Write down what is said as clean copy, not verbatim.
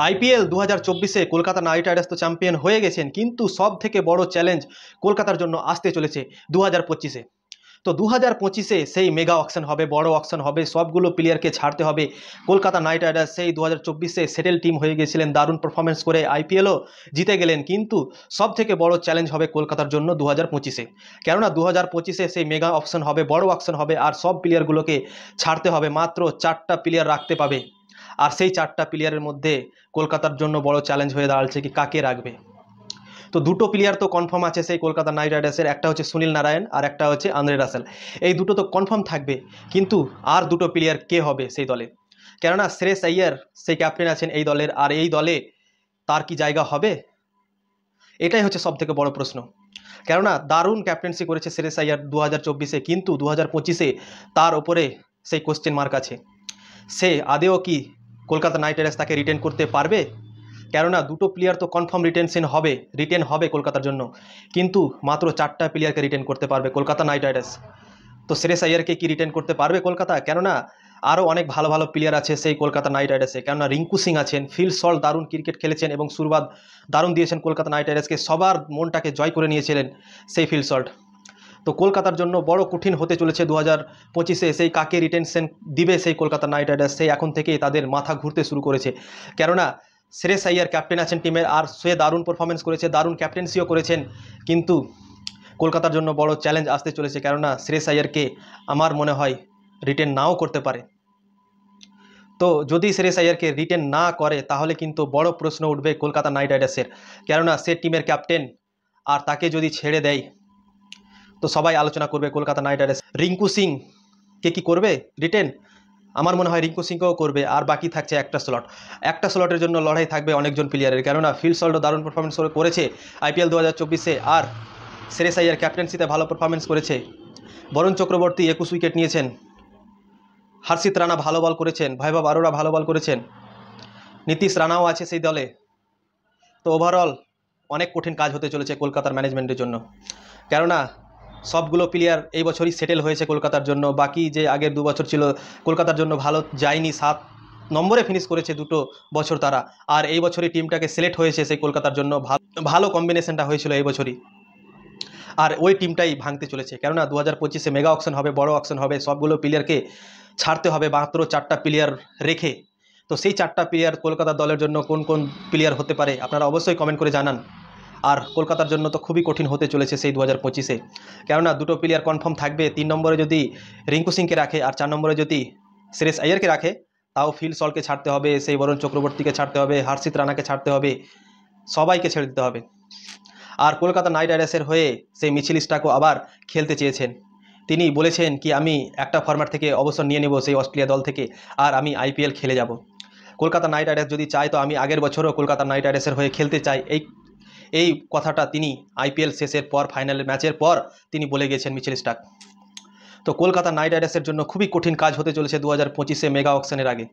IPL 2024-এ Kolkata night Riders তো champion হয়ে গেছেন, কিন্তু সব থেকে বড় চ্যালেঞ্জ কলকাতার জন্য আসতে চলেছে 2025-এ। তো 2025-এ সেই মেগা অকশন হবে, বড় অকশন হবে, সবগুলো প্লেয়ারকে ছাড়তে হবে। কলকাতা নাইট রাইডার্স সেই 2024-এ সেটেল টিম হয়ে গেছিলেন, দারুণ পারফরমেন্স করে আইপিএলও জিতে গেলেন, কিন্তু সব থেকে বড় চ্যালেঞ্জ হবে কলকাতার জন্য 2025-এ। কেননা 2025-এ সেই মেগা অকশন হবে, বড় অকশন হবে, আর সব প্লেয়ারগুলোকে ছাড়তে হবে। মাত্র 4টা প্লেয়ার রাখতে পাবে, আর সেই 4টা প্লেয়ারের মধ্যে কলকাতার জন্য বড় চ্যালেঞ্জ হয়ে দাঁড়াচ্ছে কি কাকে রাখবে। তো দুটো প্লেয়ার তো কনফার্ম আছে সেই কলকাতা নাইট রাইডার্সের, একটা হচ্ছে সুনীল নারায়ণ আর একটা হচ্ছে আন্দ্রে রাসেল। এই দুটো তো কনফার্ম থাকবে, কিন্তু আর দুটো প্লেয়ার কে হবে সেই দলে? কেননা শ্রেয়স আইয়ার সেই ক্যাপ্টেন আছেন এই দলের, আর এই দলে তার কি জায়গা হবে? এটাই হচ্ছে সব থেকে বড় প্রশ্ন। কেননা দারুণ ক্যাপ্টেন্সি করেছে শ্রেয়স আইয়ার 2024-এ, কিন্তু 2025-এ তার ওপরে সেই কোশ্চেন মার্ক আছে। সে আদেও কি কলকাতা নাইট রাইডার্স তাকে রিটেন করতে পারবে? কেননা দুটো প্লেয়ার তো কনফার্ম রিটেন হবে কলকাতার জন্য, কিন্তু মাত্র 4টা প্লেয়ারকে রিটেন করতে পারবে কলকাতা নাইট রাইডার্স। তো শ্রেয়স আইয়ারকে কি রিটেন করতে পারবে কলকাতা? কেননা আরও অনেক ভালো ভালো প্লেয়ার আছে সেই কলকাতা নাইট রাইডার্সে। কেননা রিঙ্কু সিং আছেন, ফিল সল্ট দারুণ ক্রিকেট খেলেছেন এবং শুরুয়াত দারুণ দিয়েছেন কলকাতা নাইট রাইডার্সকে, সবার মনটাকে জয় করে নিয়েছিলেন সেই ফিল সল্ট। তো কলকাতার জন্য বড় কঠিন হতে চলেছে 2025-এ, সেই কাকে রিটেনশন দিবে সেই কলকাতা নাইট রাইডার্স, সেই এখন থেকেই তাদের মাথা ঘুরতে শুরু করেছে। কেননা শ্রেয়স আইয়ার ক্যাপ্টেন আছেন টিমের, আর সে দারুণ পারফরমেন্স করেছে, দারুণ ক্যাপ্টেন্সিও করেছেন, কিন্তু কলকাতার জন্য বড় চ্যালেঞ্জ আসতে চলেছে। কেননা শ্রেয়স আইয়ারকে আমার মনে হয় রিটেন নাও করতে পারে। তো যদি শ্রেয়স আইয়ারকে রিটেন না করে তাহলে কিন্তু বড় প্রশ্ন উঠবে কলকাতা নাইট রাইডার্সের। কেননা সে টিমের ক্যাপ্টেন, আর তাকে যদি ছেড়ে দেয় তো সবাই আলোচনা করবে কলকাতা নাইট রাইডার্স। রিঙ্কু সিং কে কি করবে রিটেন? আমার মনে হয় রিঙ্কু সিংকেও করবে, আর বাকি থাকছে একটা স্লটের জন্য লড়াই থাকবে অনেকজন প্লেয়ারের। কেননা ফিল সল্টও দারুণ পারফরমেন্স করেছে আইপিএল 2024-এ, আর শ্রেয়স আইয়ার ক্যাপ্টেন্সিতে ভালো পারফরমেন্স করেছে। বরুণ চক্রবর্তী 21 উইকেট নিয়েছেন, হর্ষিত রানা ভালো বল করেছেন, বৈভব অরোরা ভালো বল করেছেন, নীতিশ রানাও আছে সেই দলে। তো ওভারঅল অনেক কঠিন কাজ হতে চলেছে কলকাতার ম্যানেজমেন্টের জন্য। কেননা সবগুলো প্লেয়ার এই বছরই সেটেল হয়েছে কলকাতার জন্য, বাকি যে আগের 2 বছর ছিল কলকাতার জন্য ভালো যায়নি, 7 নম্বরে ফিনিশ করেছে 2 বছর তারা, আর এই বছরই টিমটাকে সিলেক্ট হয়েছে সেই কলকাতার জন্য, ভালো কম্বিনেশনটা হয়েছিল এই বছরই, আর ওই টিমটাই ভাঙতে চলেছে। কেননা 2025-এ মেগা অকশন হবে, বড় অকশন হবে, সবগুলো প্লেয়ারকে ছাড়তে হবে মাত্র 4টা প্লেয়ার রেখে। তো সেই 4টা প্লেয়ার কলকাতা দলের জন্য কোন কোন প্লেয়ার হতে পারে আপনারা অবশ্যই কমেন্ট করে জানান। আর কলকাতার জন্য তো খুবই কঠিন হতে চলেছে সেই 2025-এ। কেননা দুটো প্লেয়ার কনফার্ম থাকবে, 3 নম্বরে যদি রিঙ্কু সিংকে রাখে আর 4 নম্বরে যদি শ্রেয়স আইয়ারকে রাখে, তাও ফিল সল্টকে ছাড়তে হবে, সেই বরুণ চক্রবর্তীকে ছাড়তে হবে, হর্ষিত রানাকে ছাড়তে হবে, সবাইকে ছেড়ে দিতে হবে। আর কলকাতা নাইট রাইডার্সের হয়ে সেই মিচেল স্টার্কও আবার খেলতে চেয়েছেন। তিনি বলেছেন কি আমি একটা ফরম্যাট থেকে অবসর নিয়ে নেব সেই অস্ট্রেলিয়া দল থেকে, আর আমি আইপিএল খেলে যাব। কলকাতা নাইট রাইডার্স যদি চায় তো আমি আগের বছরও কলকাতা নাইট রাইডার্সের হয়ে খেলতে চাই, এই কথাটা তিনি আইপিএল শেষের পর ফাইনাল ম্যাচের পর তিনি বলে গেছেন মিচেল স্টার্ক। তো কলকাতা নাইট রাইডার্সের জন্য খুবই কঠিন কাজ হতে চলেছে 2025-এ মেগা অকশনের আগে।